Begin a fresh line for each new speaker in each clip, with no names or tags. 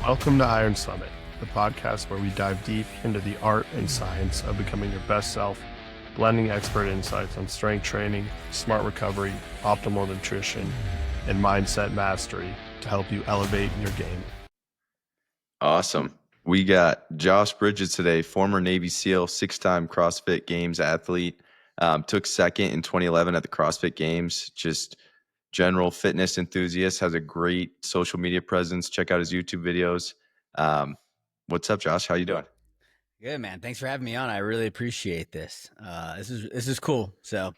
Welcome to Iron Summit, the podcast where we dive deep into the art and science of becoming your best self, blending expert insights on strength training, smart recovery, optimal nutrition, and mindset mastery to help you elevate your game.
Awesome. We got Josh Bridges today, former Navy SEAL, 6-time CrossFit Games athlete, took second in 2011 at the CrossFit Games, just general fitness enthusiast, has a great social media presence. Check out his YouTube videos. What's up, Josh? How you doing?
Good, man. Thanks for having me on. I really appreciate this. This is cool. So,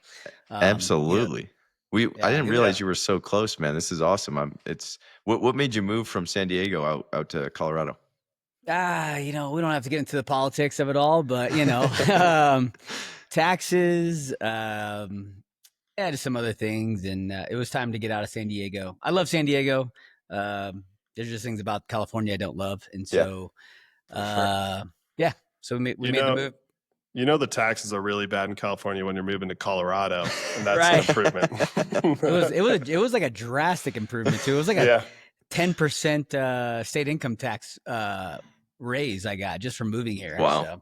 absolutely.
Yeah,
I didn't realize you were so close, man. This is awesome. What made you move from San Diego out to Colorado?
we don't have to get into the politics of it all, but taxes, just some other things, and it was time to get out of San Diego. I love San Diego. There's just things about California I don't love, and so, so we made the move.
You know the taxes are really bad in California when you're moving to Colorado, and that's
Right.
an improvement.
It was like a drastic improvement too. It was like a 10% state income tax raise I got just from moving here.
Wow.
So,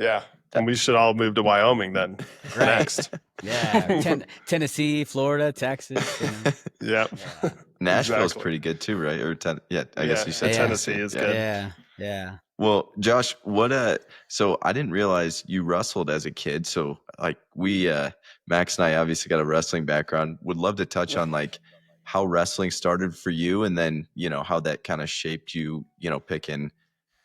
Yeah, and we should all move to Wyoming then.
Right.
Next.
Yeah, Tennessee, Florida, Texas.
Yeah.
Nashville's pretty good too, right? Or I guess you said
Tennessee is good.
Yeah.
Well, Josh, so I didn't realize you wrestled as a kid. So like Max and I obviously got a wrestling background. Would love to touch on like how wrestling started for you, and then, how that kind of shaped you,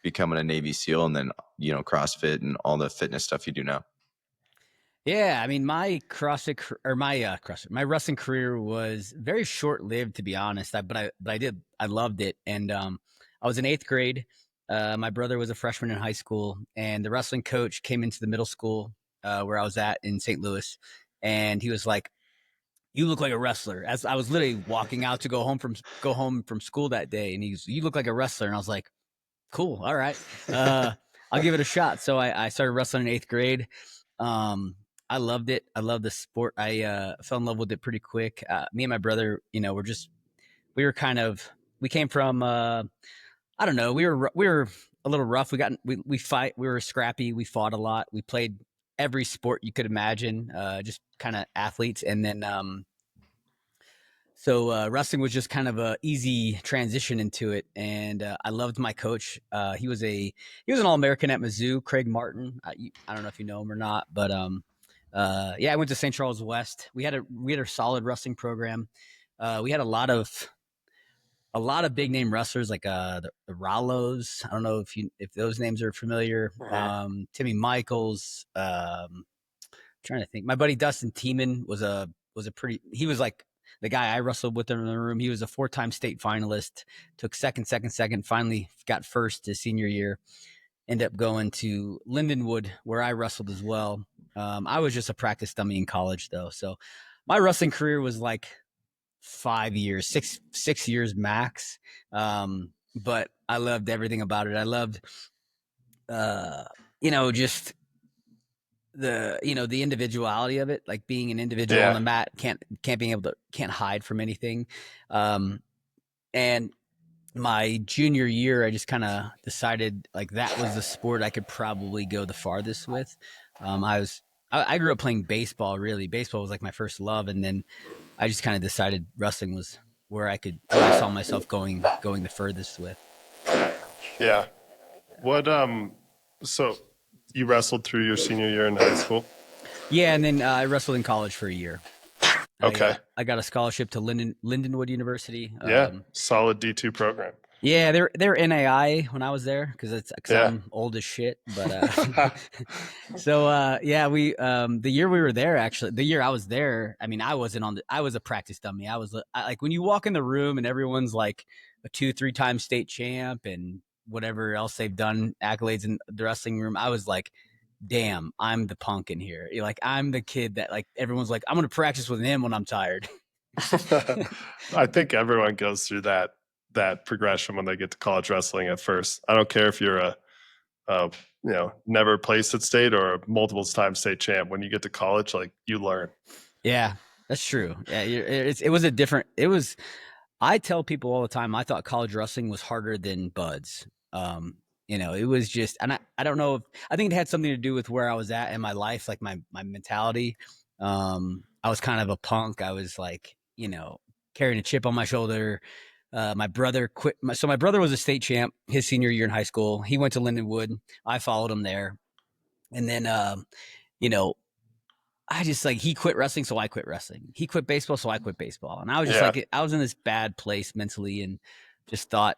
becoming a Navy SEAL, and then, CrossFit and all the fitness stuff you do now.
Yeah, I mean, my my wrestling career was very short-lived, to be honest. But I loved it, and I was in 8th grade. My brother was a freshman in high school, and the wrestling coach came into the middle school where I was at in St. Louis, and he was like, "You look like a wrestler." As I was literally walking out to go home from school that day, and "You look like a wrestler," and I was like, "Cool, all right, I'll give it a shot." So I started wrestling in 8th grade. I loved it. I loved the sport. I fell in love with it pretty quick. Me and my brother, we came from, I don't know. We were a little rough. We fight. We were scrappy. We fought a lot. We played every sport you could imagine, just kind of athletes. And then, so wrestling was just kind of a easy transition into it. And I loved my coach. He was an All-American at Mizzou, Craig Martin. I don't know if you know him or not, but I went to St. Charles West. We had a solid wrestling program. We had a lot of big name wrestlers like the Rallos. I don't know if those names are familiar. Timmy Michaels. Trying to think. My buddy Dustin Tiemann he was like the guy I wrestled with in the room. He was a 4-time state finalist, took second, finally got first his senior year. Ended up going to Lindenwood, where I wrestled as well. I was just a practice dummy in college though. So my wrestling career was like 5 years, six years max. But I loved everything about it. I loved, just the individuality of it, like being an individual on the mat, can't hide from anything. And my junior year, I just kind of decided like that was the sport I could probably go the farthest with. I grew up playing baseball. Really, baseball was like my first love, and then I just kind of decided wrestling was where I saw myself going the furthest with.
Yeah. So you wrestled through your senior year in high school?
Yeah, and then I wrestled in college for a year.
Okay.
I got a scholarship to Lindenwood University.
Solid D2 program.
Yeah, they're NAI when I was there because I'm old as shit. But we the year we were there, actually, the year I was there, I mean, I was a practice dummy. I was like, when you walk in the room and everyone's like a 2-3-time state champ and whatever else they've done, accolades in the wrestling room, I was like, damn, I'm the punk in here. Like, I'm the kid that like everyone's like, I'm gonna practice with him when I'm tired.
I think everyone goes through that progression when they get to college wrestling at first. I don't care if you're a never placed at state or a multiple time state champ. When you get to college, like, you learn.
Yeah, that's true. Yeah, I tell people all the time, I thought college wrestling was harder than buds. It was just, and I don't know if, I think it had something to do with where I was at in my life, like my mentality. I was kind of a punk. I was like, carrying a chip on my shoulder. My brother quit. So my brother was a state champ his senior year in high school. He went to Lindenwood. I followed him there. And then, you know, I just like he quit wrestling, so I quit wrestling. He quit baseball, so I quit baseball. And I was just
Yeah.
like, I was in this bad place mentally, and just thought,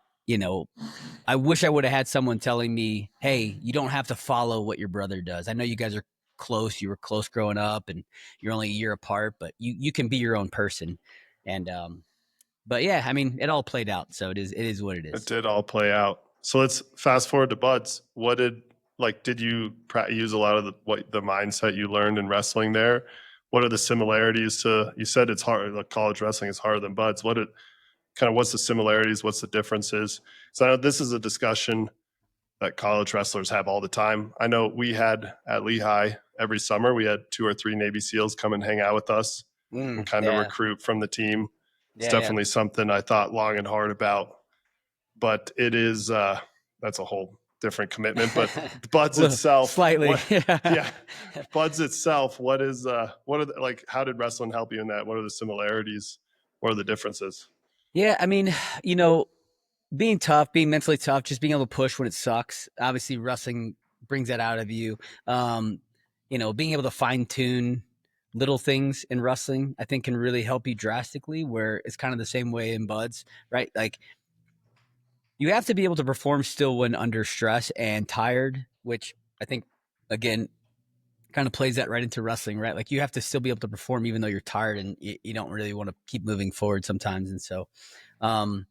I wish I would have had someone telling me, "Hey, you don't have to follow what your brother does. I know you guys are close. You were close growing up, and you're only a year apart, but you can be your own person." And but yeah, I mean, it all played out, so it is what it
It
is.
did all play out. So let's fast forward to buds. Did you use a lot of the mindset you learned in wrestling there? What are the similarities to, you said it's hard, like college wrestling is harder than buds. What's the similarities? What's the differences? So I know this is a discussion that college wrestlers have all the time. I know we had at Lehigh every summer, we had 2 or 3 Navy SEALs come and hang out with us and kind of
Yeah,
recruit from the team. It's
yeah, yeah.
definitely something I thought long and hard about, but it is that's a whole different commitment. But buds itself,
Slightly,
what?
yeah.
Yeah, buds itself. What are like? How did wrestling help you in that? What are the similarities? What are the differences?
Yeah, I mean, you know, being tough, being mentally tough, just being able to push when it sucks. Obviously, wrestling brings that out of you. Um, being able to fine tune little things in wrestling, I think, can really help you drastically. Where it's kind of the same way in buds, right? Like you have to be able to perform still when under stress and tired, which I think, again, kind of plays that right into wrestling, right? Like you have to still be able to perform even though you're tired and you don't really want to keep moving forward sometimes. And so, and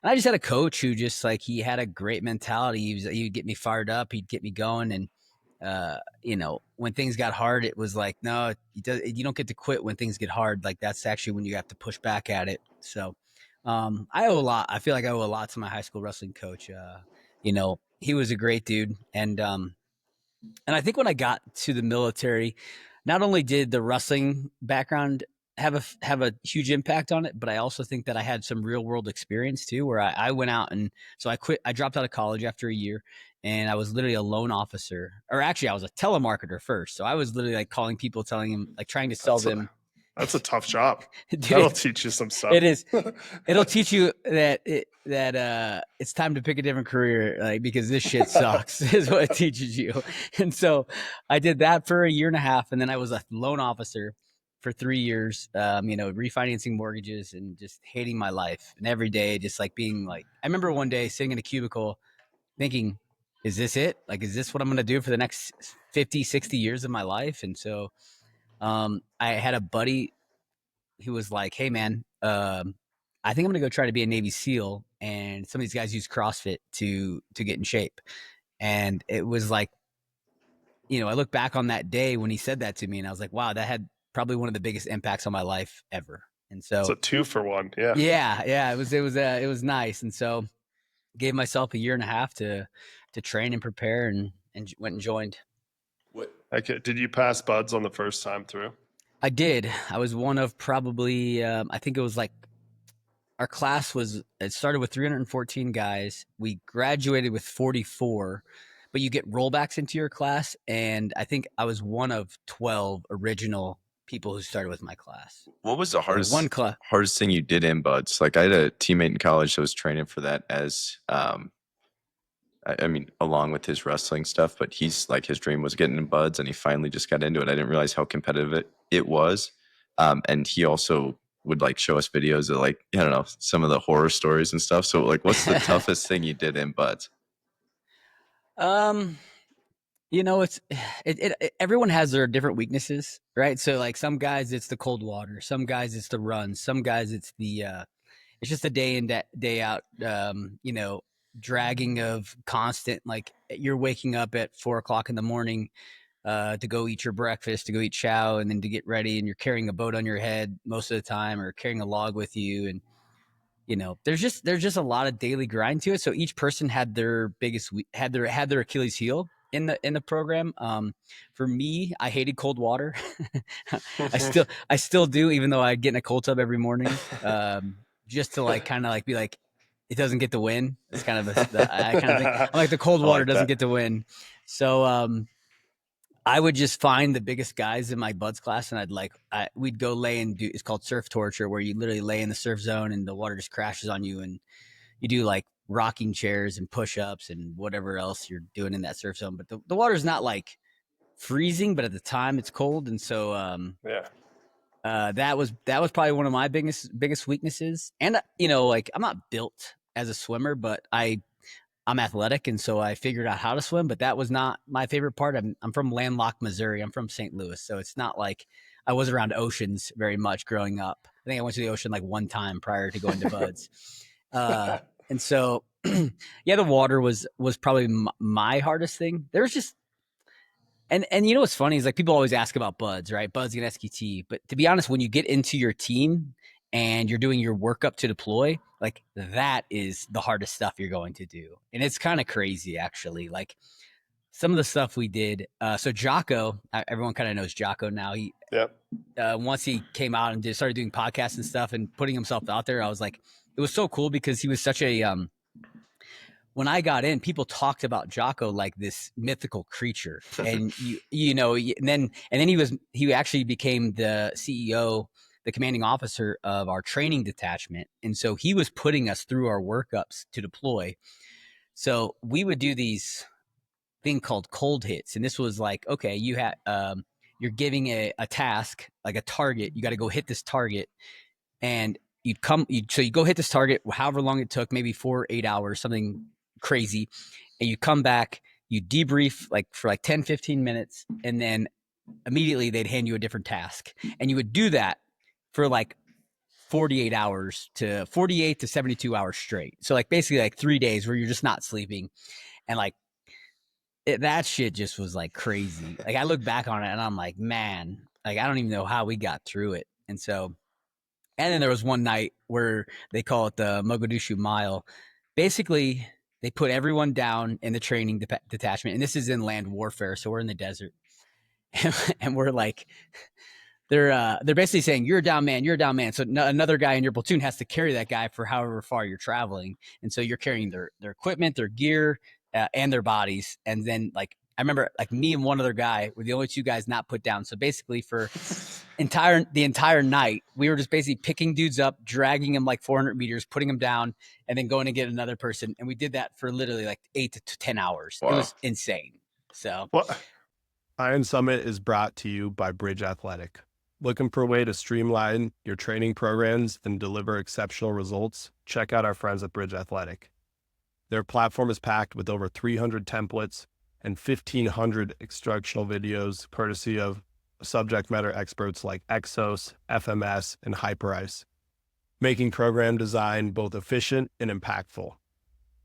I just had a coach who just like he had a great mentality. He'd get me fired up, he'd get me going, and when things got hard, it was like, no, you don't get to quit when things get hard. Like that's actually when you have to push back at it. So, I owe a lot. I feel like I owe a lot to my high school wrestling coach. He was a great dude, and I think when I got to the military, not only did the wrestling background have a huge impact on it, but I also think that I had some real world experience too, where I went out and so I quit. I dropped out of college after a year, and I was literally a loan officer, or actually I was a telemarketer first. So I was literally like calling people, telling them, like trying to sell
That's
them.
a tough job. That'll
Dude,
teach you some stuff.
it is. It'll teach you that it's time to pick a different career, like because this shit sucks is what it teaches you. And so I did that for a year and a half, and then I was a loan officer for 3 years. Refinancing mortgages and just hating my life, and every day just like being like, I remember one day sitting in a cubicle thinking, is this it? Like, is this what I'm going to do for the next 50, 60 years of my life? And so I had a buddy who was like, "Hey, man, I think I'm gonna go try to be a Navy SEAL." And some of these guys use CrossFit to get in shape. And it was like, I look back on that day when he said that to me, and I was like, "Wow, that had probably one of the biggest impacts on my life ever." And
It's
so,
a 2-for-1. Yeah.
yeah, it was nice. And so, gave myself a year and a half to train and prepare, and went and joined.
What?
Okay. Did you pass buds on the first time through?
I did. I was one of probably, I think it was like our class it started with 314 guys. We graduated with 44, but you get rollbacks into your class. And I think I was one of 12 original people who started with my class.
What was the
So one
hardest
class.
hardest thing you did in buds? Like I had a teammate in college that was training for that I mean, along with his wrestling stuff, but he's like his dream was getting in buds, and he finally just got into it. I didn't realize how competitive it was, and he also would like show us videos of like I don't know some of the horror stories and stuff. So like, what's the toughest thing you did in buds?
um, it's everyone has their different weaknesses, right? So like some guys it's the cold water, some guys it's the run, some guys it's it's just a day in day out, dragging of constant, like you're waking up at 4 o'clock in the morning to go eat your breakfast, to go eat chow, and then to get ready, and you're carrying a boat on your head most of the time, or carrying a log with you, and there's just a lot of daily grind to it. So each person had their had their Achilles heel in the program. For me, I hated cold water. I still do, even though I get in a cold tub every morning. just to like kind of like be like, it doesn't get the win. It's kind of I kind of think I'm like the cold water doesn't get the win. So I would just find the biggest guys in my buds class, and we'd go lay and do. It's called surf torture, where you literally lay in the surf zone and the water just crashes on you, and you do like rocking chairs and push-ups and whatever else you're doing in that surf zone. But the water's not like freezing, but at the time it's cold, and so that was probably one of my biggest weaknesses. And like I'm not built as a swimmer, but I'm athletic, and so I figured out how to swim. But that was not my favorite part. I'm from landlocked Missouri. I'm from St. Louis, so it's not like I was around oceans very much growing up. I think I went to the ocean like one time prior to going to buds. And so, yeah, the water was probably my hardest thing. There's just and what's funny is like people always ask about buds, right? Buds and SQT, but to be honest, when you get into your team and you're doing your workup to deploy, like that is the hardest stuff you're going to do, and it's kind of crazy actually. Like some of the stuff we did. So Jocko, everyone kind of knows Jocko now. He once he came out and started doing podcasts and stuff and putting himself out there, I was like, it was so cool because he was such a when I got in, people talked about Jocko like this mythical creature, and and then he actually became the CEO, the commanding officer of our training detachment, and so he was putting us through our workups to deploy. So we would do these thing called cold hits, and this was like, okay, you're giving a task, like a target, you got to go hit this target, and you go hit this target however long it took, maybe 4 or 8 hours, something crazy, and you come back, you debrief like for like 10-15 minutes, and then immediately they'd hand you a different task, and you would do that for like 48 to 72 hours straight. So like basically like 3 days where you're just not sleeping, and like that shit just was like crazy. Like I look back on it and I'm like, man, like I don't even know how we got through it. And then there was one night where they call it the Mogadishu Mile. Basically, they put everyone down in the training detachment, and this is in land warfare, so we're in the desert, and we're like, they're basically saying you're a down man. So another guy in your platoon has to carry that guy for however far you're traveling, and so you're carrying their equipment, their gear, and their bodies. And then like I remember, like me and one other guy were the only two guys not put down. So basically, for the entire night, we were just basically picking dudes up, dragging them like 400 meters, putting them down, and then going to get another person. And we did that for literally like 8 to 10 hours. Wow. It was insane. So,
Iron Summit is brought to you by Bridge Athletic. Looking for a way to streamline your training programs and deliver exceptional results? Check out our friends at Bridge Athletic. Their platform is packed with over 300 templates and 1,500 instructional videos, courtesy of subject matter experts like Exos, FMS, and Hyperice, making program design both efficient and impactful.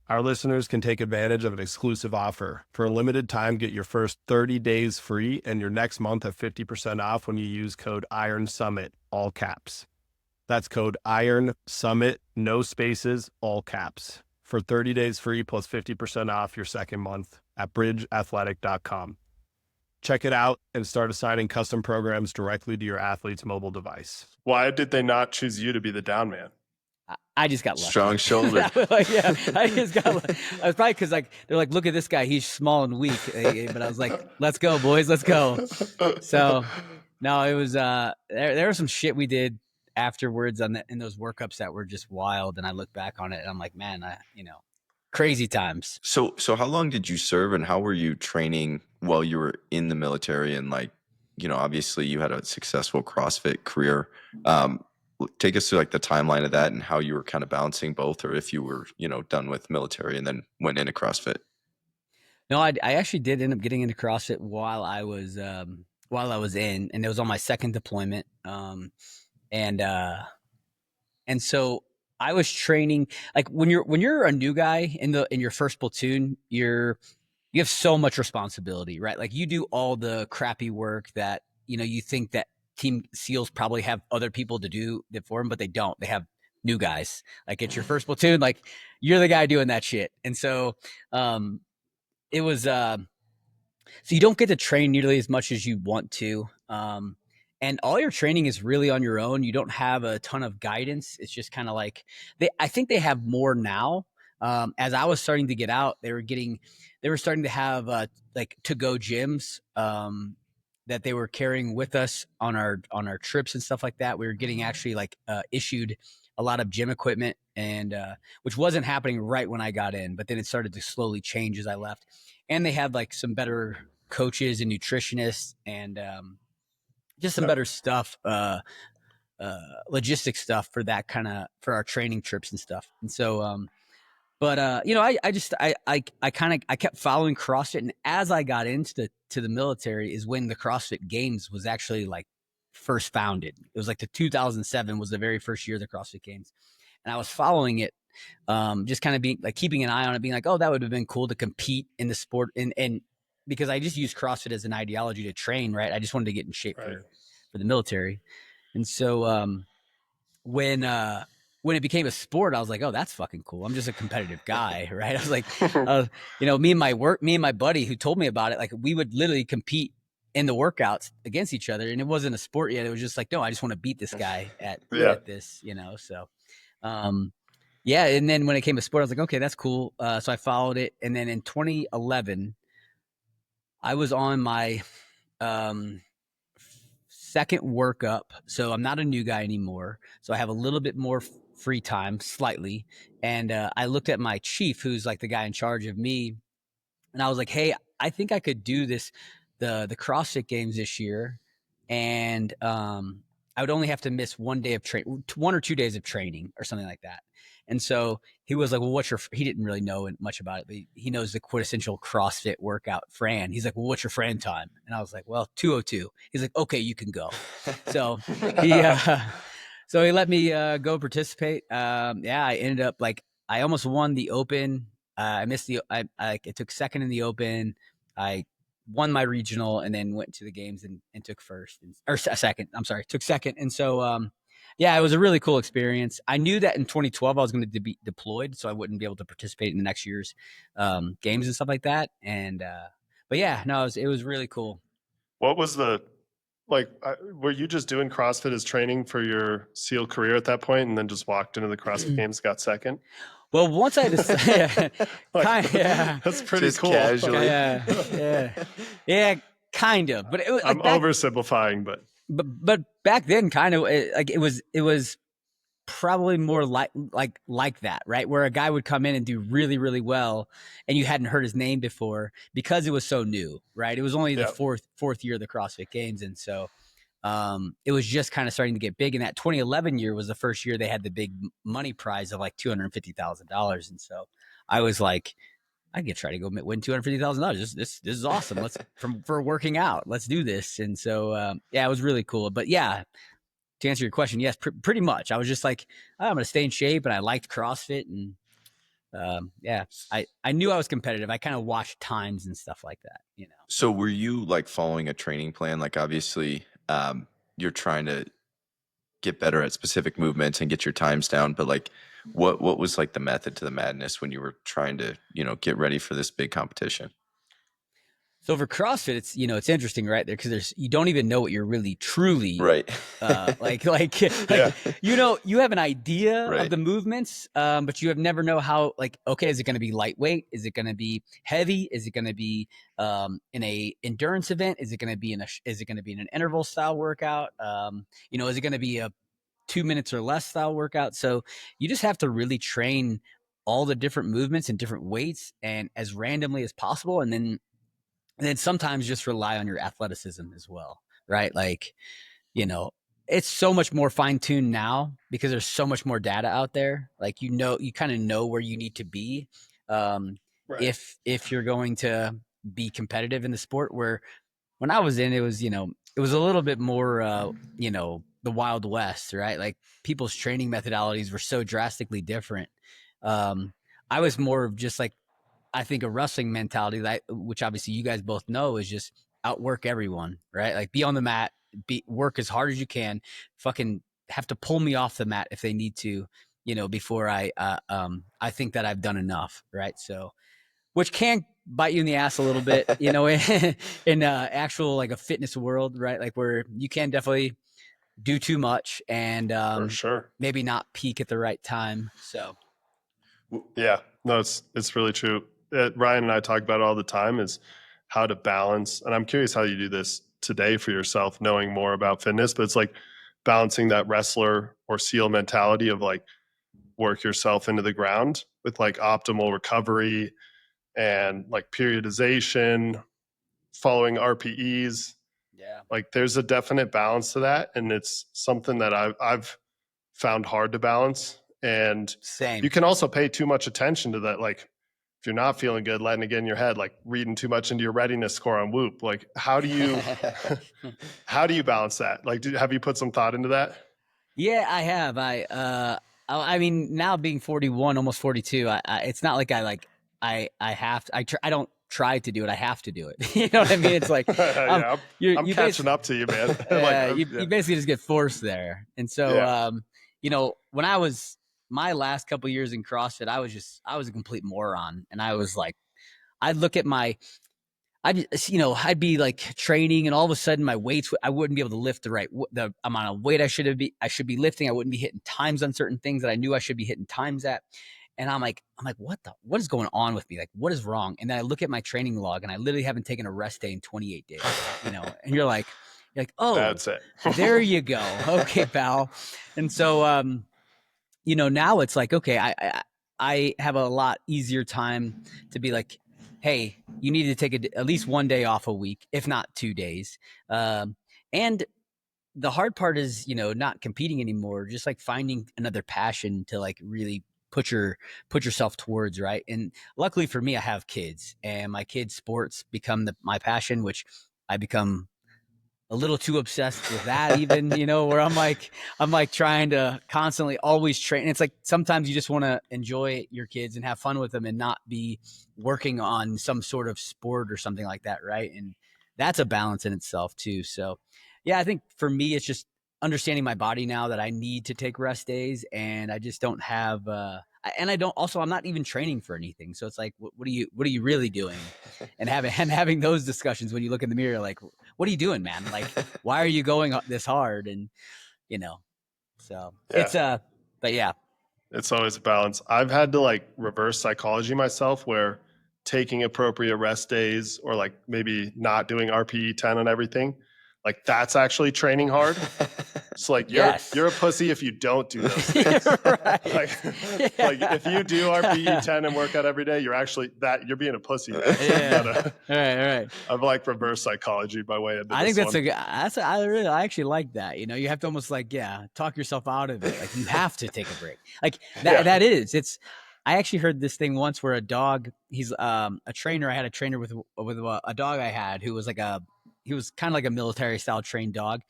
Our listeners can take advantage of an exclusive offer. For a limited time, get your first 30 days free and your next month at 50% off when you use code IRONSUMMIT, all caps. That's code IRONSUMMIT, no spaces, all caps, for 30 days free plus 50% off your second month at bridgeathletic.com. Check it out and start assigning custom programs directly to your athlete's mobile device. Why did they not choose you to be the down man?
I just got lucky.
Strong shoulder.
Yeah, I just got lucky. I was probably because like they're like, look at this guy, he's small and weak. But I was like, let's go, boys, let's go. So no, it was there was some shit we did afterwards in those workups that were just wild, and I look back on it and I'm like, man, crazy times.
So how long did you serve, and how were you training while you were in the military? And like, obviously you had a successful CrossFit career. Take us through like the timeline of that and how you were kind of balancing both, or if you were, done with military and then went into CrossFit.
No, I actually did end up getting into CrossFit while I was in, and it was on my second deployment. And so I was training, like when you're a new guy in your first platoon, you have so much responsibility, right? Like you do all the crappy work that, you think that Team SEALs probably have other people to do that for them, but they don't. They have new guys. Like it's your first platoon, like you're the guy doing that shit. And so it was so you don't get to train nearly as much as you want to. and all your training is really on your own. You don't have a ton of guidance. It's just kind of like I think they have more now. As I was starting to get out, they were starting to have like to go gyms that they were carrying with us on our trips and stuff like that. We were getting actually like issued a lot of gym equipment, and which wasn't happening right when I got in, but then it started to slowly change as I left. And they had like some better coaches and nutritionists, and just some better stuff, logistic stuff for that kind of for our training trips and stuff. And so, but you know, I kind of I kept following CrossFit, and as I got into the military is when the CrossFit Games was actually like first founded. It was like the 2007 was the very first year of the CrossFit Games, and I was following it, just kind of being like keeping an eye on it, being like, oh, that would have been cool to compete in the sport, and because I just used CrossFit as an ideology to train, right? I just wanted to get in shape for the military, and so when it became a sport, I was like, oh, that's fucking cool. I'm just a competitive guy, right? I was like, you know, me and my buddy who told me about it, like we would literally compete in the workouts against each other, and it wasn't a sport yet. It was just like, no, I just want to beat this guy at this, you know. So, yeah. And then when it came to sport, I was like, okay, that's cool. So I followed it, and then in 2011, I was on my second workup. So I'm not a new guy anymore. So I have a little bit more free time, slightly. And I looked at my chief, who's like the guy in charge of me, and I was like, hey, I think I could do this, the CrossFit Games this year. And I would only have to miss 1 day of 1 or 2 days of training or something like that. And so he was like, well, he didn't really know much about it, but he knows the quintessential CrossFit workout, Fran. He's like, well, what's your Fran time? And I was like, well, 2:02. He's like, okay, you can go. So he, so he let me go participate. Yeah, I ended up like, I almost won the open. I missed I took second in the open. I won my regional and then went to the games and took first or second. I'm sorry, took second. And so, yeah, it was a really cool experience. I knew that in 2012 I was going to be deployed, so I wouldn't be able to participate in the next year's games and stuff like that. And but yeah, no, it was really cool.
What was were you just doing CrossFit as training for your SEAL career at that point, and then just walked into the CrossFit Games, got second?
Well, once I decided, yeah,
that's pretty
just
cool.
Casually.
Yeah, kind of. But it was,
I'm oversimplifying,
but back then, kind of like it was probably more like that, right? Where a guy would come in and do really, really well, and you hadn't heard his name before because it was so new, right? It was only the fourth year of the CrossFit Games, and so it was just kind of starting to get big. And that 2011 year was the first year they had the big money prize of like $250,000, and so I was like, I could try to go win $250,000. This is awesome. Let's for working out. Let's do this. And so yeah, it was really cool. But yeah, to answer your question, yes, pretty much. I was just like, oh, I'm going to stay in shape, and I liked CrossFit, and yeah, I knew I was competitive. I kind of watched times and stuff like that, you know.
So were you like following a training plan? Like obviously, you're trying to get better at specific movements and get your times down, but like, what was like the method to the madness when you were trying to, you know, get ready for this big competition?
So for CrossFit, it's, you know, it's interesting right there because you don't even know what you're really truly
right.
like you know, you have an idea of the movements, but you have never know how, like, okay, is it going to be lightweight? Is it going to be heavy? Is it going to be in a endurance event? Is it going to be in an interval style workout? You know, is it going to be a 2 minutes or less style workout? So you just have to really train all the different movements and different weights and as randomly as possible, and then sometimes just rely on your athleticism as well, right? Like, you know, it's so much more fine-tuned now because there's so much more data out there. Like, you know, you kind of know where you need to be if you're going to be competitive in the sport. Where when I was in, it was, you know, it was a little bit more, you know, the Wild West, right? Like people's training methodologies were so drastically different. I was more of just like, I think a wrestling mentality, that which obviously you guys both know, is just outwork everyone, right? Like be on the mat, work as hard as you can, fucking have to pull me off the mat if they need to, you know, before I think that I've done enough, right? So, which can bite you in the ass a little bit, you know, in actual like a fitness world, right? Like where you can definitely do too much and
For sure.
maybe not peak at the right time. So
Yeah, no, it's really true. Ryan and I talk about it all the time is how to balance, and I'm curious how you do this today for yourself, knowing more about fitness. But it's like balancing that wrestler or SEAL mentality of like work yourself into the ground with like optimal recovery and like periodization, following RPEs.
yeah,
Like there's a definite balance to that, and it's something that I've found hard to balance. And you
same.
can also pay too much attention to that. Like if you're not feeling good, letting it get in your head, like reading too much into your readiness score on Whoop. Like how do you how do you balance that? Like have you put some thought into that?
Yeah, I have. I mean, now being 41, almost 42, it's not like I have to, I don't try to do it. I have to do it. You know what I mean? It's like,
Yeah, I'm
you
catching
basically,
up to you, man. Like
you basically just get forced there. And so,
yeah.
you know, when I was my last couple years in CrossFit, I was a complete moron. And I was like, I'd look at I'd be like training, and all of a sudden my weights, I wouldn't be able to lift the amount of weight I should be lifting. I wouldn't be hitting times on certain things that I knew I should be hitting times at. And I'm like, what is going on with me? Like, what is wrong? And then I look at my training log, and I literally haven't taken a rest day in 28 days, you know, and you're like, oh,
That's it.
there you go. Okay, pal. And so, you know, now it's like, okay, I have a lot easier time to be like, hey, you need to take at least one day off a week, if not 2 days. And the hard part is, you know, not competing anymore, just like finding another passion to like really put yourself towards, right? And luckily for me, I have kids, and my kids' sports become my passion, which I become a little too obsessed with that, even, you know, where I'm like trying to constantly always train. It's like sometimes you just want to enjoy your kids and have fun with them and not be working on some sort of sport or something like that, right? And that's a balance in itself too. So yeah, I think for me it's just understanding my body now that I need to take rest days, and I just don't have and I don't also I'm not even training for anything. So it's like what are you really doing? And having those discussions when you look in the mirror, like, what are you doing, man? Like, why are you going this hard? And, you know, so it's,
Yeah.
but yeah.
It's always a balance. I've had to like reverse psychology myself where taking appropriate rest days or like maybe not doing RPE 10 on everything, like that's actually training hard. So like
Yes.
you're a pussy if you don't do those things.
Right.
Like if you do RPE 10 and work out every day, you're being a pussy.
Yeah. Right.
I've like reverse psychology by way of
I think
this
I actually like that. You know, you have to almost like, talk yourself out of it. Like you have to take a break. Like I actually heard this thing once where a dog, he's a trainer. I had a trainer with a dog I had who was he was kind of like a military style trained dog.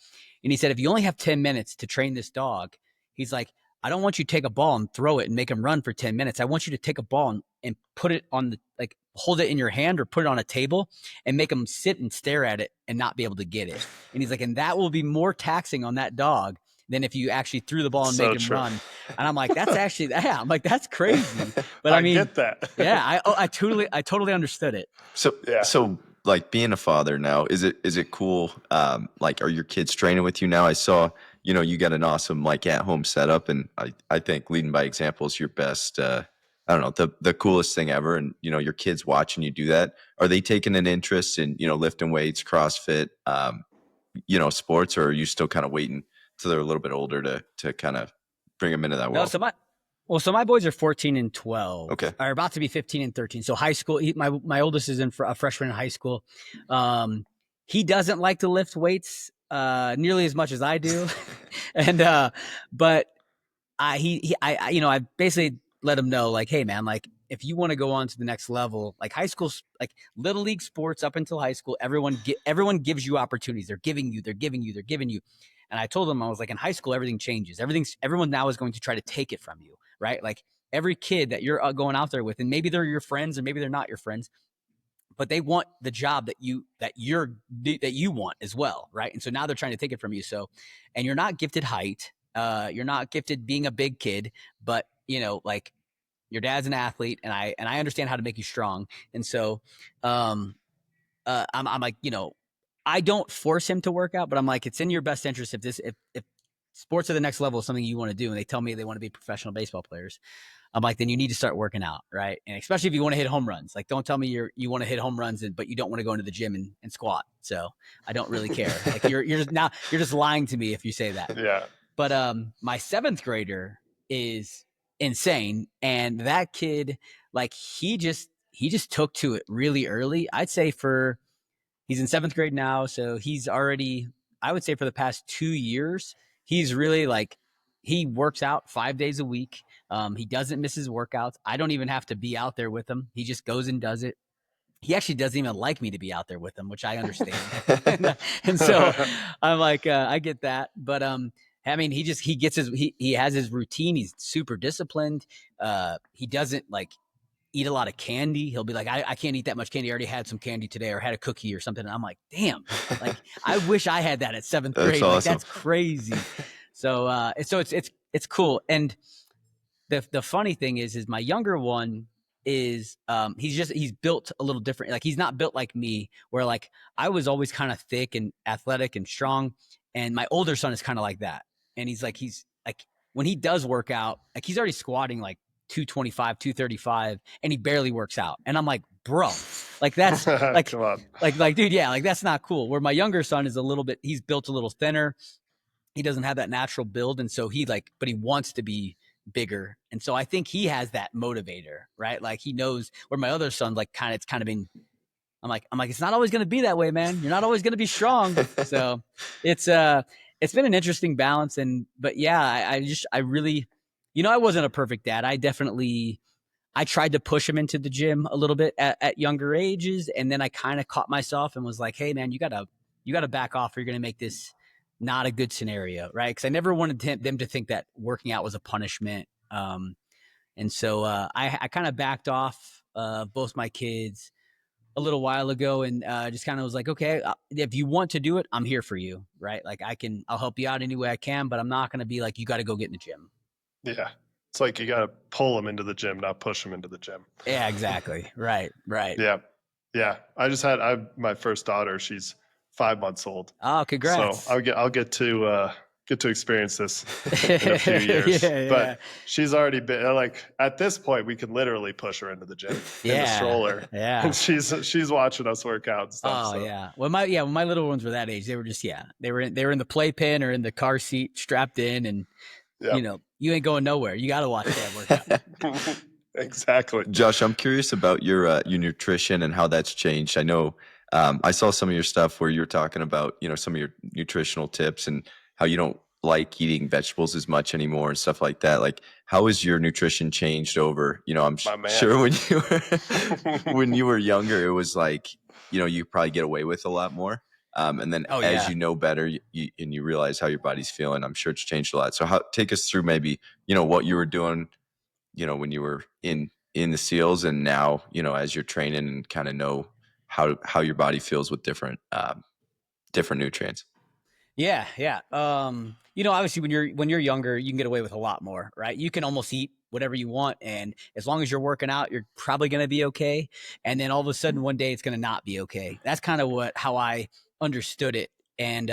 And he said, if you only have 10 minutes to train this dog, he's like, I don't want you to take a ball and throw it and make him run for 10 minutes. I want you to take a ball and put it on like hold it in your hand or put it on a table and make him sit and stare at it and not be able to get it. And he's like, and that will be more taxing on that dog than if you actually threw the ball and made him run. And I'm like, that's actually, I'm like, that's crazy. But I mean,
get that.
Yeah, I totally understood it.
So like being a father now, is it cool? Like, are your kids training with you now? I saw, you know, you got an awesome like at home setup, and I think leading by example is your best. I don't know, the coolest thing ever. And you know, your kids watching you do that. Are they taking an interest in, you know, lifting weights, CrossFit, you know, sports, or are you still kind of waiting till they're a little bit older to kind of bring them into that world?
So my boys are 14 and 12.
Okay.
Are about to be 15 and 13. So high school, my oldest is a freshman in high school. He doesn't like to lift weights nearly as much as I do. And but I basically let him know, like, hey man, like if you want to go on to the next level, like high school, like little league sports up until high school, everyone gives you opportunities. They're giving you. And I told him, I was like, in high school, everything changes. Everyone now is going to try to take it from you, right? Like every kid that you're going out there with, and maybe they're your friends or maybe they're not your friends, but they want the job that you want as well, right? And so now they're trying to take it from you. So, and you're not gifted height, you're not gifted being a big kid, but you know, like your dad's an athlete, and I understand how to make you strong. And so, I'm like, I don't force him to work out, but I'm like, it's in your best interest if sports at the next level is something you want to do, and they tell me they want to be professional baseball players. I'm like, then you need to start working out, right? And especially if you want to hit home runs. Like, don't tell me you want to hit home runs, but you don't want to go into the gym and squat. So I don't really care. Like, you're just lying to me if you say that.
Yeah.
But my 7th grader is insane, and that kid, like, he just took to it really early. I'd say he's in 7th grade now, so he's already, I would say, for the past 2 years, he's really like, he works out 5 days a week. He doesn't miss his workouts. I don't even have to be out there with him. He just goes and does it. He actually doesn't even like me to be out there with him, which I understand. and so I'm like, I get that. But I mean, he gets he has his routine. He's super disciplined. He doesn't like eat a lot of candy. He'll be like, I can't eat that much candy. I already had some candy today, or had a cookie or something. And I'm like, damn, like, I wish I had that at 7th grade.
That's
Like,
awesome.
that's crazy. So it's cool. And the funny thing is my younger one is, he's built a little different. Like, he's not built like me, where like I was always kind of thick and athletic and strong. And my older son is kind of like that. And he's like, when he does work out, like, he's already squatting like 225, 235, and he barely works out. And I'm like, bro, like, that's like,
Come on.
like, dude, yeah, like, that's not cool. Where my younger son is he's built a little thinner. He doesn't have that natural build. And so but he wants to be bigger. And so I think he has that motivator, right? Like, he knows, where my other son, like, it's kind of been, I'm like, it's not always going to be that way, man. You're not always going to be strong. So it's been an interesting balance. But yeah, I really, I wasn't a perfect dad. I tried to push him into the gym a little bit at younger ages. And then I kind of caught myself and was like, hey man, you gotta back off, or you're going to make this not a good scenario. Right. Cause I never wanted them to think that working out was a punishment. And so I kind of backed off both my kids a little while ago, and just kind of was like, okay, if you want to do it, I'm here for you. Right. Like, I'll help you out any way I can, but I'm not going to be like, you got to go get in the gym.
Yeah. It's like you got to pull them into the gym, not push them into the gym.
Yeah, exactly. Right.
Yeah. Yeah. I my first daughter, she's 5 months old.
Oh, congrats.
So I'll get to experience this in a few years.
Yeah.
But she's already been, like, at this point, we can literally push her into the gym in the stroller.
Yeah.
And she's watching us work out and stuff.
Oh
so.
yeah. When my little ones were that age, they were just, they were in the playpen or in the car seat strapped in, and you ain't going nowhere. You got to watch that workout.
Exactly.
Josh, I'm curious about your nutrition and how that's changed. I know I saw some of your stuff where you're talking about, some of your nutritional tips and how you don't like eating vegetables as much anymore and stuff like that. Like, how has your nutrition changed over, I'm sure when you were younger, it was like, you probably get away with a lot more. And then as you know better, and you realize how your body's feeling, I'm sure it's changed a lot. So take us through maybe, what you were doing, when you were in the SEALs, and now, as you're training and kind of know how your body feels with different nutrients.
Yeah. Obviously when you're younger, you can get away with a lot more, right? You can almost eat whatever you want, and as long as you're working out, you're probably going to be okay. And then all of a sudden one day it's going to not be okay. That's kind of how I understood it. And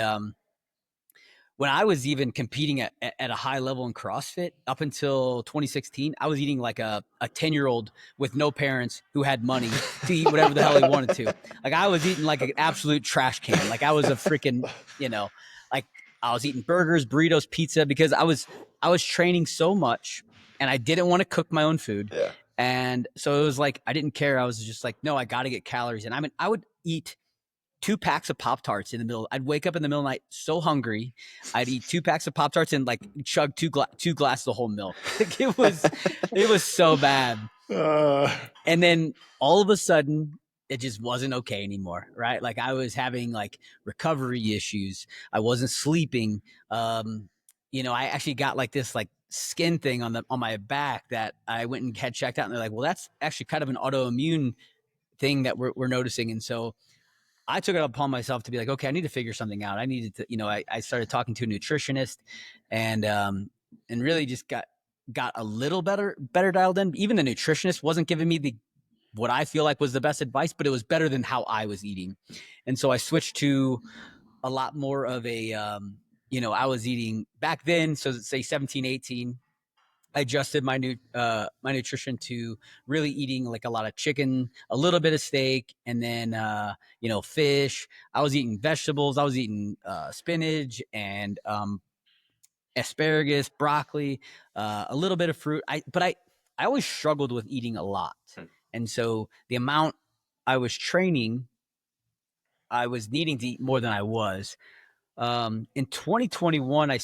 when I was even competing at a high level in CrossFit up until 2016, I was eating like a 10-year-old with no parents who had money to eat whatever the hell he wanted to. Like, I was eating like an absolute trash can. Like, I was a freaking, like, I was eating burgers, burritos, pizza, because I was training so much, and I didn't want to cook my own food.
Yeah.
And so it was like, I didn't care. I was just like, no, I got to get calories. And I would eat 2 packs of Pop-Tarts in the middle. I'd wake up in the middle of the night so hungry. I'd eat 2 packs of Pop-Tarts and like chug two glasses of whole milk. Like, it was so bad. And then all of a sudden, it just wasn't okay anymore, right? Like, I was having like recovery issues. I wasn't sleeping. I actually got like this like skin thing on my back that I went and had checked out, and they're like, well, that's actually kind of an autoimmune thing that we're noticing. And so I took it upon myself to be like, okay, I need to figure something out. I needed to, I started talking to a nutritionist, and really just got a little better dialed in. Even the nutritionist wasn't giving me what I feel like was the best advice, but it was better than how I was eating. And so I switched to a lot more of a, I was eating back then. So say 17, 18, I adjusted my nutrition to really eating like a lot of chicken, a little bit of steak, and then fish. I was eating vegetables. I was eating spinach and asparagus, broccoli, a little bit of fruit. But I always struggled with eating a lot, and so the amount I was training, I was needing to eat more than I was. In 2021, I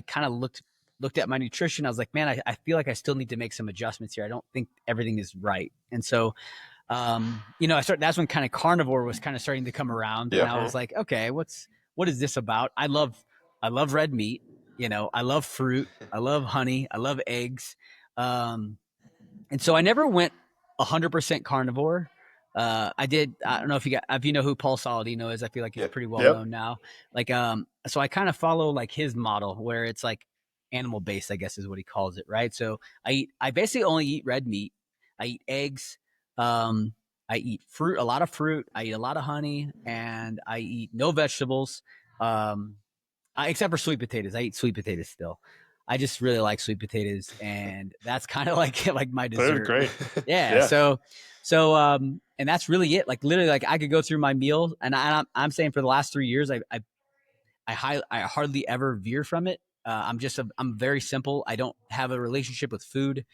kind of looked at my nutrition. I was like, man, I feel like I still need to make some adjustments here. I don't think everything is right. And so, that's when kind of carnivore was kind of starting to come around. And I was like, okay, what is this about? I love red meat. I love fruit. I love honey. I love eggs. And so I never went 100% carnivore. I don't know if you know who Paul Saladino is. I feel like he's pretty well known now. Like, so I kind of follow like his model where it's like animal based, I guess is what he calls it. Right. So I basically only eat red meat. I eat eggs. I eat fruit, a lot of fruit. I eat a lot of honey, and I eat no vegetables. Except for sweet potatoes. I eat sweet potatoes still. I just really like sweet potatoes, and that's kind of like my dessert.
They're great.
Yeah. So, and that's really it. Like literally, like I could go through my meal, and I'm saying for the last 3 years, I hardly ever veer from it. I'm very simple. I don't have a relationship with food,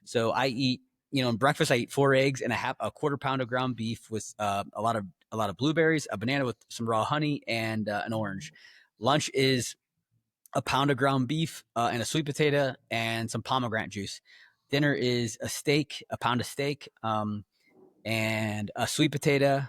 so I eat. In breakfast I eat 4 eggs and a quarter pound of ground beef with a lot of blueberries, a banana with some raw honey, and an orange. Lunch is a pound of ground beef and a sweet potato and some pomegranate juice. Dinner is a pound of steak, and a sweet potato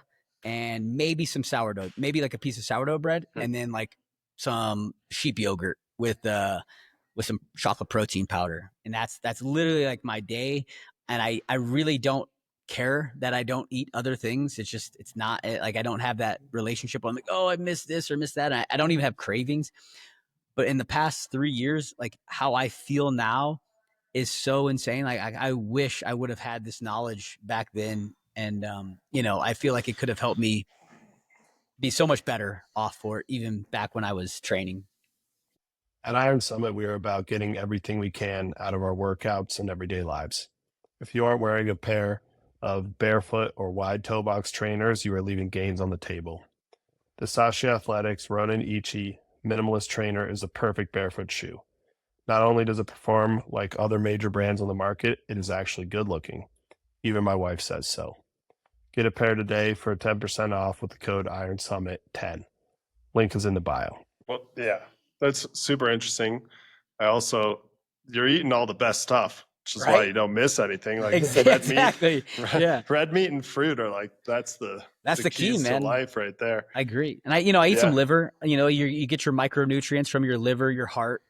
and maybe some sourdough, maybe like a piece of sourdough bread, and then like some sheep yogurt with some chocolate protein powder. And that's literally like my day. And I really don't care that I don't eat other things. It's not like I don't have that relationship. I'm like, oh, I missed this or missed that. And I don't even have cravings. But in the past 3 years, like how I feel now is so insane. Like I wish I would have had this knowledge back then. And, I feel like it could have helped me be so much better off for it, even back when I was training.
At Iron Summit, we are about getting everything we can out of our workouts and everyday lives. If you aren't wearing a pair of barefoot or wide toe box trainers, you are leaving gains on the table. The Sashi Athletics Ronin Ichi Minimalist Trainer is a perfect barefoot shoe. Not only does it perform like other major brands on the market, it is actually good looking. Even my wife says so. Get a pair today for 10% off with the code IronSummit10. Link is in the bio. Well, yeah, that's super interesting. You're eating all the best stuff, which is why you don't miss anything. Like
exactly.
Red meat and fruit are like, that's the
key, man.
To life right there.
I agree. And I eat some liver, you get your micronutrients from your liver, your heart.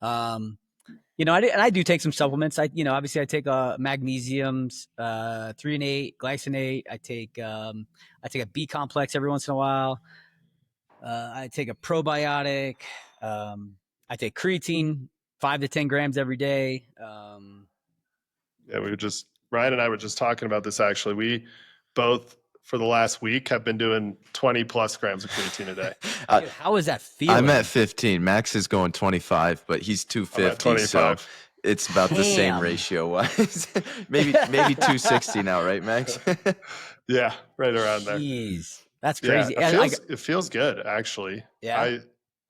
I do take some supplements. Obviously I take magnesiums, 3 and 8, glycinate. I take a B complex every once in a while. I take a probiotic. I take creatine, 5 to 10 grams every day. Ryan and I were just talking about this actually. We both for the last week have been doing 20 plus grams of creatine a day. Dude, how is that feeling?
I'm at 15. Max is going 25, but he's 250. So it's about the same ratio wise. maybe 260 now, right, Max?
Yeah, right around there.
Jeez, that's crazy.
Yeah, it feels good, actually.
Yeah.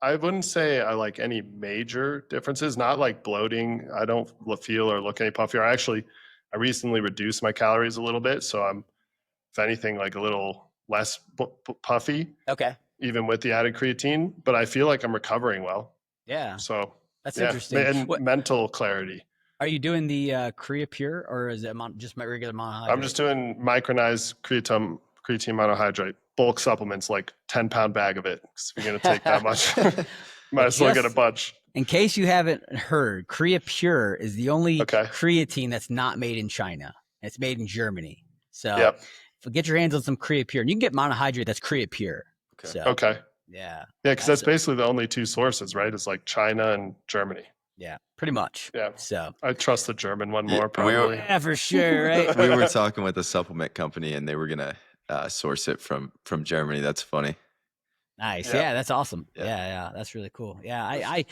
I wouldn't say I like any major differences, not like bloating. I don't feel or look any puffier. I recently reduced my calories a little bit. So I'm, if anything, like a little less puffy.
Okay.
Even with the added creatine, but I feel like I'm recovering well.
Yeah.
So
that's interesting.
And mental clarity.
Are you doing the Kriya Pure or is it just my regular monohydrate?
I'm just doing micronized creatine monohydrate, bulk supplements, like 10-pound bag of it. Because if you're going to take that much, might as well get a bunch.
In case you haven't heard, Kriya Pure is the only creatine that's not made in China. It's made in Germany. So get your hands on some Kriya Pure. And you can get monohydrate that's Kriya Pure.
Okay. Yeah, because that's basically the only 2 sources, right? It's like China and Germany.
Yeah, pretty much.
Yeah.
So
I trust the German one
Yeah,
more, probably.
yeah, for sure, right?
We were talking with a supplement company, and they were gonna source it from Germany. That's funny.
Nice.
Yeah.
Yeah, that's awesome.
Yeah.
Yeah, that's really cool. Yeah, I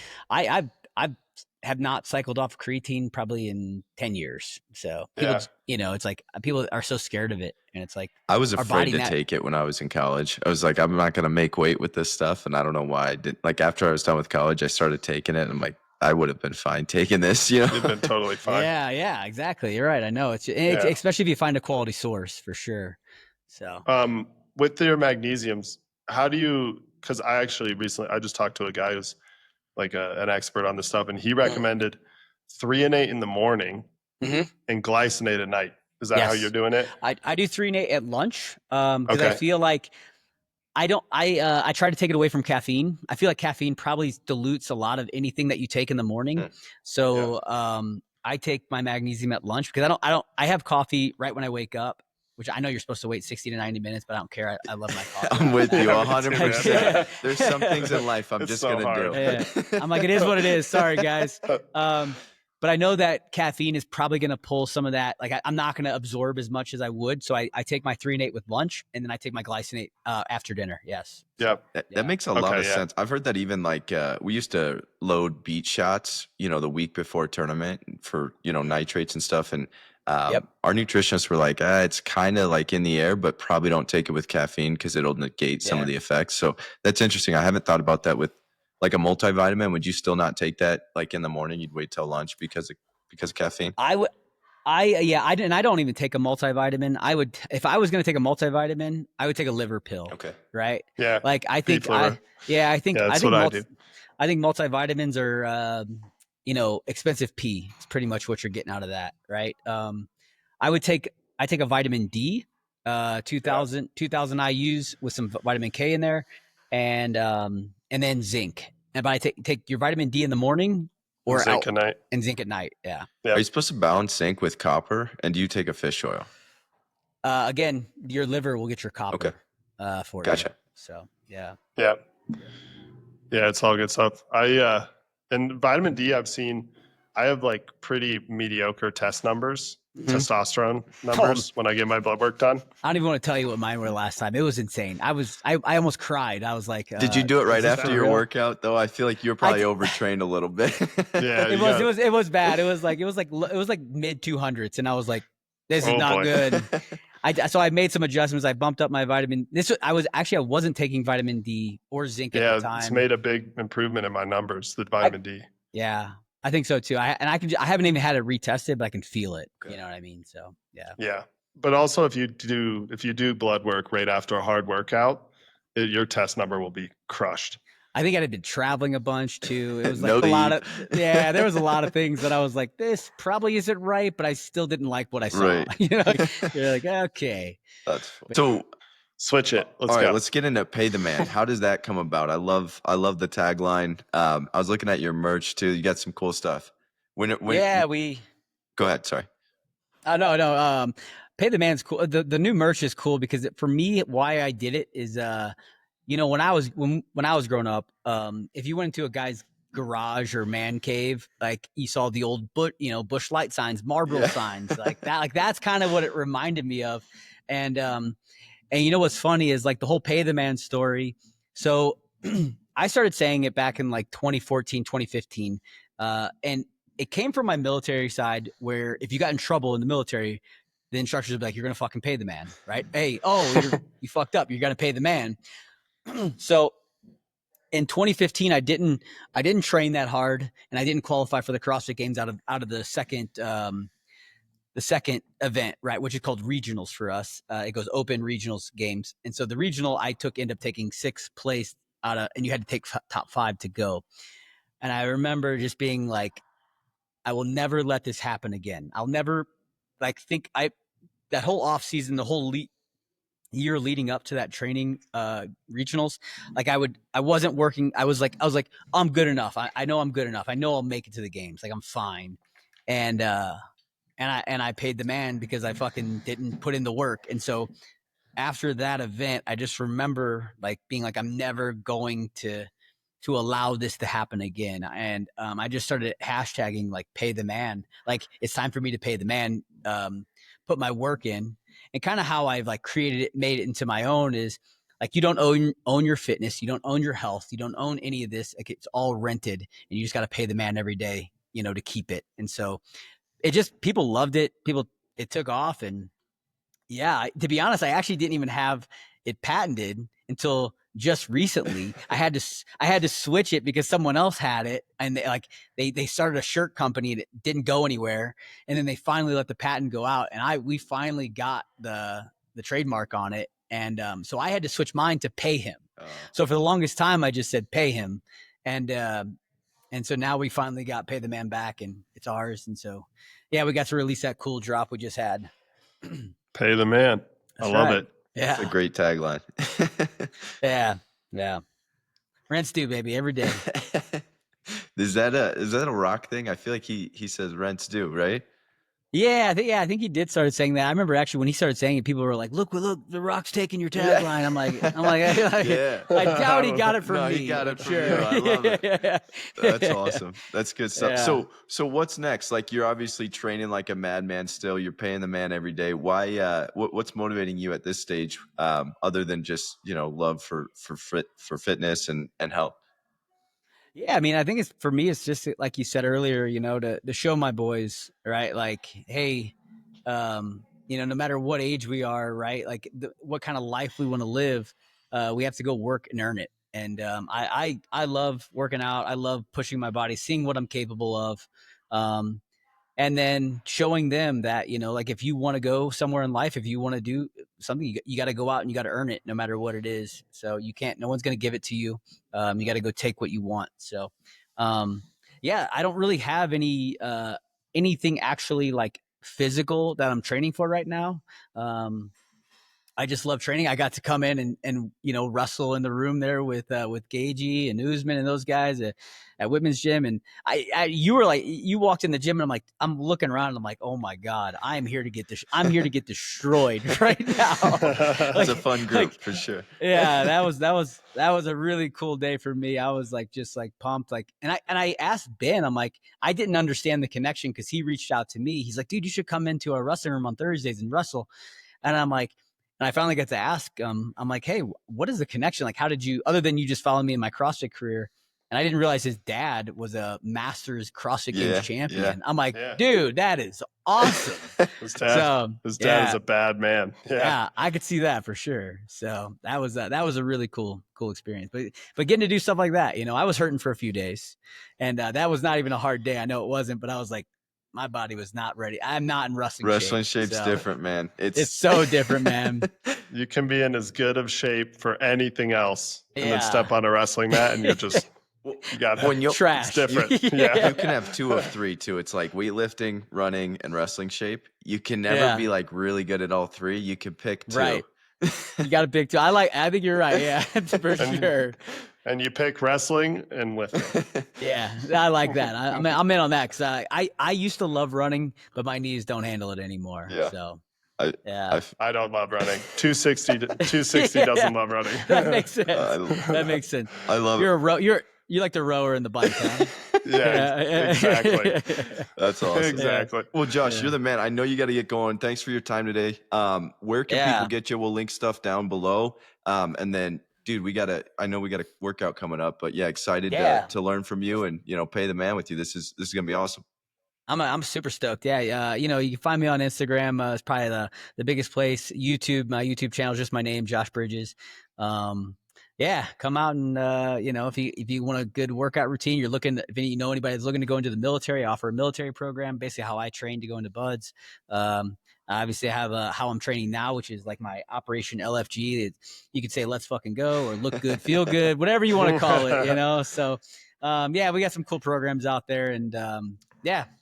have not cycled off creatine probably in 10 years. So people,
Yeah.
it's like people are so scared of it, and it's like
I was
our
afraid
body
to
nat-
take it when I was in college. I was like, I'm not gonna make weight with this stuff, and I don't know why I didn't. Like after I was done with college, I started taking it, and I'm like, I would have been fine taking this, you know.
You've been totally fine.
Yeah, exactly. You're right. I know it's
Yeah.
especially if you find a quality source for sure. So
With your magnesiums, how do you, because I actually recently, I just talked to a guy who's like an expert on this stuff, and he recommended threonate in the morning
Mhm.
and glycinate at night. Is that how
Yes.
you're doing it?
I do 3 and 8 at lunch because I
Okay.
feel like I try to take it away from caffeine. I feel like caffeine probably dilutes a lot of anything that you take in the morning.
Mm.
So I take my magnesium at lunch because I have coffee right when I wake up, which I know you're supposed to wait 60 to 90 minutes, but I don't care. I love my coffee.
I'm with you
Yeah,
100%.
Yeah.
There's some things in life I'm
It's
just
so
gonna
hard.
do.
Yeah. I'm like, it is what it is. Sorry, guys. But I know that caffeine is probably going to pull some of that. Like I'm not going to absorb as much as I would. So I take my 3 and 8 with lunch, and then I take my glycinate after dinner. Yes.
Yep.
That makes a lot
Okay,
of
yeah.
sense. I've heard that even like we used to load beat shots, the week before tournament for nitrates and stuff, and
Yep.
our nutritionists were like, it's kind of like in the air, but probably don't take it with caffeine because it'll negate some of
Yeah.
the effects. So that's interesting. I haven't thought about that with like a multivitamin. Would you still not take that like in the morning? You'd wait till lunch because of caffeine?
I don't even take a multivitamin. If I was going to take a multivitamin, I would take a liver pill.
Okay.
Right.
Yeah.
Like I think
Beef liver.
I think
Yeah, that's what I do.
I think multivitamins are expensive pee. It's pretty much what you're getting out of that, right? I take a vitamin D, 2000 IUs with some vitamin K in there, and then zinc. And but I take your vitamin D in the morning or
Zinc at night.
and zinc at night. Yeah.
Yeah.
Are you supposed to balance zinc with copper? And do you take a fish oil?
Again, your liver will get your copper for
Gotcha.
you. So yeah.
Yeah. Yeah, it's all good stuff. And vitamin D, I have like pretty mediocre test numbers, testosterone numbers when I get my blood work done.
I don't even want to tell you what mine were last time. It was insane. I almost cried. I was like,
Did you do it right
is this
after
for
your
real?
workout though? I feel like you were probably overtrained a little bit.
Yeah,
It was bad. It was like mid 200s, and I was like, this is not
boy.
good. So I made some adjustments. I bumped up my vitamin. I wasn't taking vitamin D or zinc at the time.
It's made a big improvement in my numbers, the vitamin D.
Yeah, I think so too. I haven't even had it retested, but I can feel it.
Okay.
You know what I mean? So yeah.
Yeah. But also if you do blood work right after a hard workout, your test number will be crushed.
I think I had been traveling a bunch too. It was like
No
a lot
eat.
of there was a lot of things that I was like, this probably isn't right, but I still didn't like what I saw.
Right.
You're like, okay.
That's fun. So
Switch it. Let's
all
go.
right, let's get into pay the man. How does that come about? I love the tagline. I was looking at your merch too. You got some cool stuff.
We
Go ahead. Sorry.
no. Pay the man's cool. The new merch is cool because for me, why I did it is when I was growing up, if you went into a guy's garage or man cave, like you saw the old Bush Light signs, Marlboro signs, like that. Like that's kind of what it reminded me of. And what's funny is like the whole pay the man story. So I started saying it back in like 2014, 2015. And it came from my military side where if you got in trouble in the military, the instructors would be like, you're going to fucking pay the man, right? Hey, you fucked up. You're going to pay the man. So in 2015, I didn't train that hard, and I didn't qualify for the CrossFit Games out of the second event, right, which is called regionals for us. It goes open regionals games, and so the regional I ended up taking 6th place and you had to take top 5 to go. And I remember just being like, I will never let this happen again. I'll never that whole off season, the whole year leading up to that training regionals, like I wasn't working. I was like, I'm good enough. I know I'm good enough. I know I'll make it to the games. Like I'm fine. And I paid the man because I fucking didn't put in the work. And so after that event, I just remember like being like, I'm never going to to allow this to happen again. And I just started hashtagging like pay the man. Like it's time for me to pay the man, put my work in. And kind of how I've like created it, made it into my own is like you don't own your fitness, you don't own your health, you don't own any of this. Like it's all rented, and you just got to pay the man every day, to keep it. And so it just people loved it. It took off, and yeah, to be honest, I actually didn't even have it patented until just recently. I had to switch it because someone else had it, and they started a shirt company and it didn't go anywhere, and then they finally let the patent go out, and we finally got the trademark on it, and so I had to switch mine to pay him. So for the longest time, I just said pay him, and so now we finally got pay the man back, and it's ours. And so yeah, we got to release that cool drop we just had.
Pay the man.
That's
I love
right.
it.
Yeah.
That's a great tagline.
Yeah. Rents due, baby, every day.
Is that a Rock thing? I feel like he says rents due, right?
Yeah, I think he did start saying that. I remember actually when he started saying it, people were like, "Look, The Rock's taking your tagline." Yeah. I'm like,
yeah.
I doubt he got it from me.
He got it from
sure.
you. I love it. That's awesome. That's good stuff.
Yeah.
So what's next? Like you're obviously training like a madman still. You're paying the man every day. Why? What's motivating you at this stage, other than just love for fitness and health?
Yeah, I mean, I think for me, it's just like you said earlier, to show my boys, right? Like, hey, no matter what age we are, right? Like what kind of life we want to live, we have to go work and earn it. And I love working out. I love pushing my body, seeing what I'm capable of. And then showing them that, like if you want to go somewhere in life, if you want to do something, you got to go out and you got to earn it no matter what it is. So no one's going to give it to you. You got to go take what you want. So, yeah, I don't really have anything actually like physical that I'm training for right now. I just love training. I got to come in and wrestle in the room there with Gagey and Usman and those guys at Whitman's gym. And you walked in the gym and I'm looking around and I'm like, oh my God, I'm here to get destroyed right now.
It's a fun group for sure.
Yeah, that was a really cool day for me. I was just pumped. And I asked Ben, I'm like, I didn't understand the connection because he reached out to me. He's like, dude, you should come into our wrestling room on Thursdays and wrestle. And I'm like, and I finally got to ask, I'm like, hey, what is the connection? Like, how did you, other than you just follow me in my CrossFit career? And I didn't realize his dad was a Masters CrossFit Games champion. Yeah. I'm like, dude, that is awesome.
His dad is a bad man.
Yeah, I could see that for sure. So that was a really cool experience. But getting to do stuff like that, I was hurting for a few days, and that was not even a hard day. I know it wasn't, but I was like, my body was not ready. I'm not in wrestling shape.
Shape's different, man.
It's so different, man.
You can be in as good of shape for anything else, and then step on a wrestling mat, and you're just you got
trash.
It's different.
You can have 2 of 3 too. It's like weightlifting, running, and wrestling shape. You can never be like really good at all 3. You can pick 2.
Right. You got to pick 2. I think you're right. Yeah, for sure.
And you pick wrestling and lifting.
Yeah, I like that. I'm in on that because I used to love running, but my knees don't handle it anymore. Yeah. So
I don't love running. 260 doesn't love running.
That makes sense. That makes sense.
I love
it. You like the rower in the bike, huh?
Yeah, exactly.
That's awesome.
Exactly.
Well, Josh, you're the man. I know you got to get going. Thanks for your time today. Where can people get you? We'll link stuff down below. And then, dude, I know we got a workout coming up, but excited to learn from you and, pay the man with you. This is going to be awesome.
I'm super stoked. Yeah. You can find me on Instagram. It's probably the biggest place. YouTube, my YouTube channel is just my name, Josh Bridges. Come out and, if you want a good workout routine, if you know anybody that's looking to go into the military, I offer a military program, basically how I train to go into buds. Obviously I have how I'm training now, which is like my Operation LFG. You could say, let's fucking go, or look good, feel good, whatever you want to call it, So, we got some cool programs out there, and,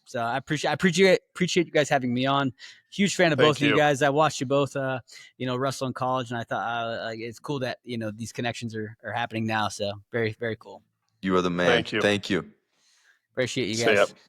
so I appreciate you guys having me on. Huge fan of both of you guys. I watched you both, wrestle in college, and I thought it's cool that these connections are happening now. So very, very cool.
You are the man. Thank you.
Appreciate you guys.
See ya.